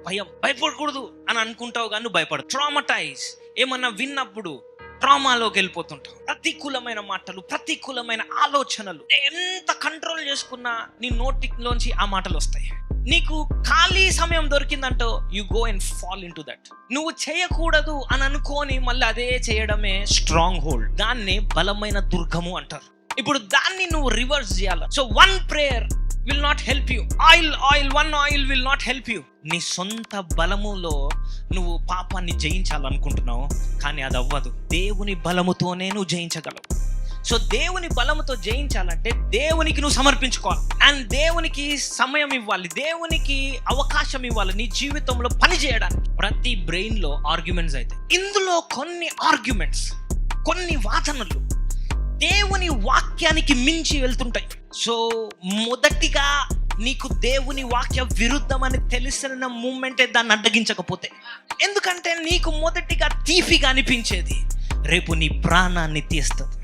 భయపడకూడదు అని అనుకుంటావు కానీ నువ్వు భయపడు. ట్రామటైజ్, ఏమన్నా విన్నప్పుడు ట్రామాలోకి వెళ్ళిపోతుంటావు. ప్రతికూలమైన మాటలు, ప్రతికూలమైన ఆలోచనలు ఎంత కంట్రోల్ చేసుకున్నా నీ నోటిలోంచి ఆ మాటలు వస్తాయి. నీకు ఖాళీ సమయం దొరికిందంటో you go and fall into that. నువ్వు చేయకూడదు అని అనుకోని మళ్ళీ అదే చేయడమే స్ట్రాంగ్ హోల్డ్. దాన్ని బలమైన దుర్గము అంటారు. ఇప్పుడు దాన్ని నువ్వు రివర్స్ చేయాలి. So one prayer will not help you. One oil will not help you. నీ సొంత బలములో నువ్వు పాపాన్ని జయించాలనుకుంటున్నావు, కానీ అది అవ్వదు. దేవుని బలముతోనే నువ్వు జయించగలవు. సో దేవుని బలముతో జయించాలంటే దేవునికి నువ్వు సమర్పించుకోవాలి, అండ్ దేవునికి సమయం ఇవ్వాలి, దేవునికి అవకాశం ఇవ్వాలి నీ జీవితంలో పని చేయడానికి. ప్రతి బ్రెయిన్ లో ఆర్గ్యుమెంట్స్ అవుతాయి. ఇందులో కొన్ని ఆర్గ్యుమెంట్స్, కొన్ని వాదనలు దేవుని వాక్యానికి మించి వెళ్తుంటాయి. సో మొదటిగా నీకు దేవుని వాక్య విరుద్ధమని తెలిసిన మూమెంటే దాన్ని అడ్డగించకపోతే, ఎందుకంటే నీకు మొదటిగా తీపిగా అనిపించేది రేపు నీ ప్రాణాన్ని తీస్తుంది.